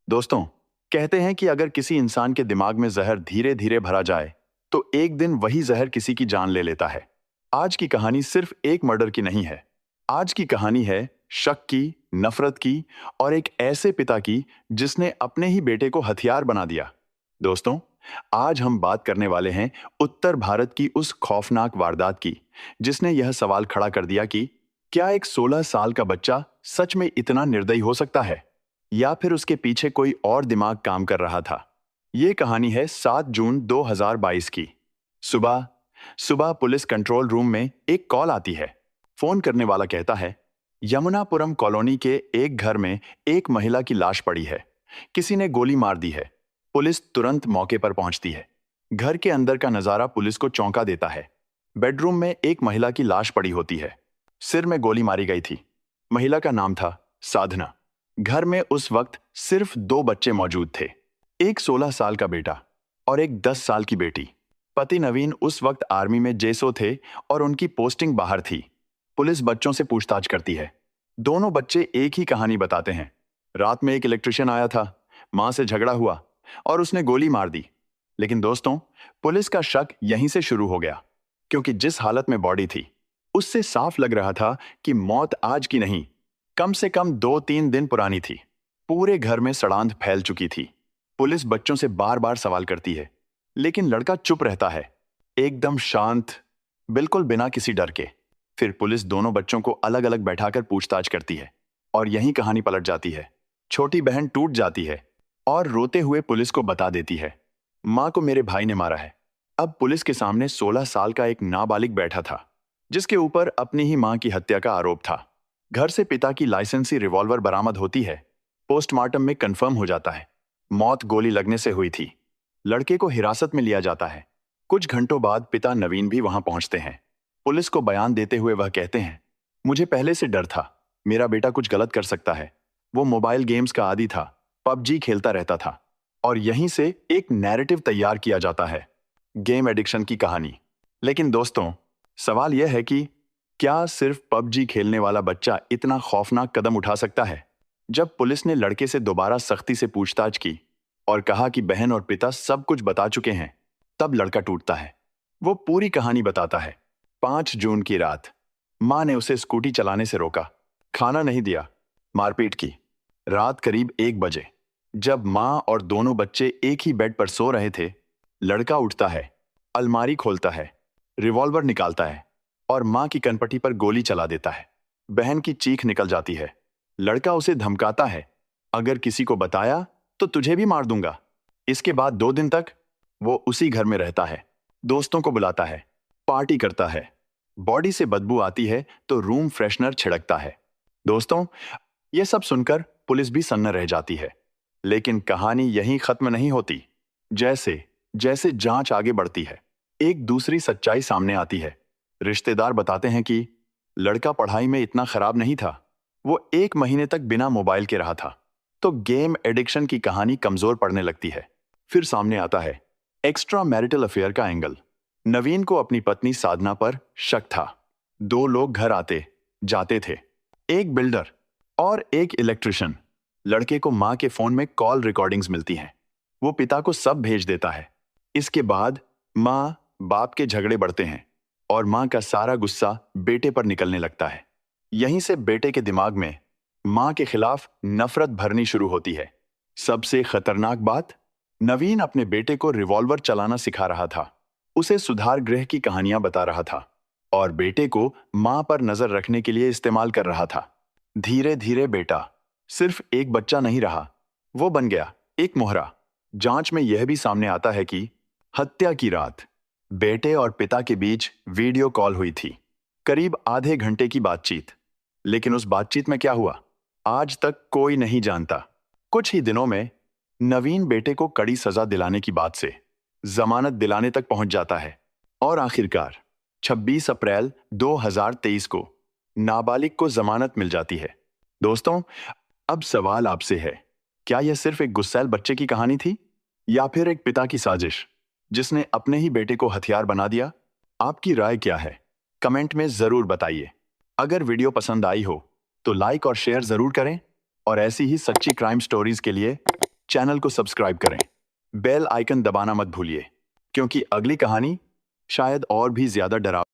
दोस्तों, कहते हैं कि अगर किसी इंसान के दिमाग में जहर धीरे धीरे भरा जाए तो एक दिन वही जहर किसी की जान ले लेता है। आज की कहानी सिर्फ एक मर्डर की नहीं है। आज की कहानी है शक की, नफरत की और एक ऐसे पिता की जिसने अपने ही बेटे को हथियार बना दिया। दोस्तों, आज हम बात करने वाले हैं उत्तर भारत की उस खौफनाक वारदात की जिसने यह सवाल खड़ा कर दिया कि क्या एक 16 साल का बच्चा सच में इतना निर्दयी हो सकता है या फिर उसके पीछे कोई और दिमाग काम कर रहा था। ये कहानी है 7 जून 2022 की। सुबह सुबह पुलिस कंट्रोल रूम में एक कॉल आती है। फोन करने वाला कहता है, यमुनापुरम कॉलोनी के एक घर में एक महिला की लाश पड़ी है। किसी ने गोली मार दी है। पुलिस तुरंत मौके पर पहुंचती है। घर के अंदर का नजारा पुलिस को चौंका देता है। बेडरूम में एक महिला की लाश पड़ी होती है। सिर में गोली मारी गई थी। महिला का नाम था साधना। घर में उस वक्त सिर्फ 2 बच्चे मौजूद थे, एक 16 साल का बेटा और एक 10 साल की बेटी। पति नवीन उस वक्त आर्मी में जेसो थे और उनकी पोस्टिंग बाहर थी। पुलिस बच्चों से पूछताछ करती है। दोनों बच्चे एक ही कहानी बताते हैं। रात में एक इलेक्ट्रिशियन आया था, मां से झगड़ा हुआ और उसने गोली मार दी। लेकिन दोस्तों, पुलिस का शक यहीं से शुरू हो गया, क्योंकि जिस हालत में बॉडी थी उससे साफ लग रहा था कि मौत आज की नहीं, कम से कम 2-3 दिन पुरानी थी। पूरे घर में सड़ांध फैल चुकी थी। पुलिस बच्चों से बार बार सवाल करती है, लेकिन लड़का चुप रहता है, एकदम शांत, बिल्कुल बिना किसी डर के। फिर पुलिस दोनों बच्चों को अलग अलग बैठाकर पूछताछ करती है और यहीं कहानी पलट जाती है। छोटी बहन टूट जाती है और रोते हुए पुलिस को बता देती है, मां को मेरे भाई ने मारा है। अब पुलिस के सामने 16 साल का एक नाबालिग बैठा था, जिसके ऊपर अपनी ही मां की हत्या का आरोप था। घर से पिता की लाइसेंसी रिवॉल्वर बरामद होती है। पोस्टमार्टम में कंफर्म हो जाता है, मौत गोली लगने से हुई थी। लड़के को हिरासत में लिया जाता है। कुछ घंटों बाद पिता नवीन भी वहां पहुंचते हैं। पुलिस को बयान देते हुए वह कहते हैं, मुझे पहले से डर था, मेरा बेटा कुछ गलत कर सकता है। वो मोबाइल गेम्स का आदी था, पबजी खेलता रहता था। और यहीं से एक नैरेटिव तैयार किया जाता है, गेम एडिक्शन की कहानी। लेकिन दोस्तों, सवाल यह है कि क्या सिर्फ पबजी खेलने वाला बच्चा इतना खौफनाक कदम उठा सकता है? जब पुलिस ने लड़के से दोबारा सख्ती से पूछताछ की और कहा कि बहन और पिता सब कुछ बता चुके हैं, तब लड़का टूटता है। वो पूरी कहानी बताता है। 5 जून की रात मां ने उसे स्कूटी चलाने से रोका, खाना नहीं दिया, मारपीट की। रात करीब 1 बजे, जब मां और दोनों बच्चे एक ही बेड पर सो रहे थे, लड़का उठता है, अलमारी खोलता है, रिवॉल्वर निकालता है और मां की कनपटी पर गोली चला देता है। बहन की चीख निकल जाती है। लड़का उसे धमकाता है, अगर किसी को बताया तो तुझे भी मार दूंगा। इसके बाद 2 दिन तक वो उसी घर में रहता है, दोस्तों को बुलाता है, पार्टी करता है। बॉडी से बदबू आती है तो रूम फ्रेशनर छिड़कता है। दोस्तों, ये सब सुनकर पुलिस भी सन्न रह जाती है। लेकिन कहानी यहीं खत्म नहीं होती। जैसे जैसे जांच आगे बढ़ती है, एक दूसरी सच्चाई सामने आती है। रिश्तेदार बताते हैं कि लड़का पढ़ाई में इतना खराब नहीं था, वो 1 महीने तक बिना मोबाइल के रहा था। तो गेम एडिक्शन की कहानी कमजोर पड़ने लगती है। फिर सामने आता है एक्स्ट्रा मैरिटल अफेयर का एंगल। नवीन को अपनी पत्नी साधना पर शक था। 2 लोग घर आते जाते थे, एक बिल्डर और एक इलेक्ट्रिशियन। लड़के को मां के फोन में कॉल रिकॉर्डिंग्स मिलती हैं। वो पिता को सब भेज देता है। इसके बाद मां बाप के झगड़े बढ़ते हैं और मां का सारा गुस्सा बेटे पर निकलने लगता है। यहीं से बेटे के दिमाग में मां के खिलाफ नफरत भरनी शुरू होती है। सबसे खतरनाक बात, नवीन अपने बेटे को रिवॉल्वर चलाना सिखा रहा था, उसे सुधार गृह की कहानियां बता रहा था और बेटे को मां पर नजर रखने के लिए इस्तेमाल कर रहा था। धीरे धीरे बेटा सिर्फ एक बच्चा नहीं रहा, वो बन गया एक मोहरा। जांच में यह भी सामने आता है कि हत्या की रात बेटे और पिता के बीच वीडियो कॉल हुई थी, करीब आधे घंटे की बातचीत। लेकिन उस बातचीत में क्या हुआ, आज तक कोई नहीं जानता। कुछ ही दिनों में नवीन बेटे को कड़ी सजा दिलाने की बात से जमानत दिलाने तक पहुंच जाता है और आखिरकार 26 अप्रैल 2023 को नाबालिग को जमानत मिल जाती है। दोस्तों, अब सवाल आपसे है, क्या यह सिर्फ एक गुस्सैल बच्चे की कहानी थी या फिर एक पिता की साजिश जिसने अपने ही बेटे को हथियार बना दिया? आपकी राय क्या है? कमेंट में जरूर बताइए। अगर वीडियो पसंद आई हो तो लाइक और शेयर जरूर करें और ऐसी ही सच्ची क्राइम स्टोरीज के लिए चैनल को सब्सक्राइब करें। बेल आइकन दबाना मत भूलिए, क्योंकि अगली कहानी शायद और भी ज्यादा डरावनी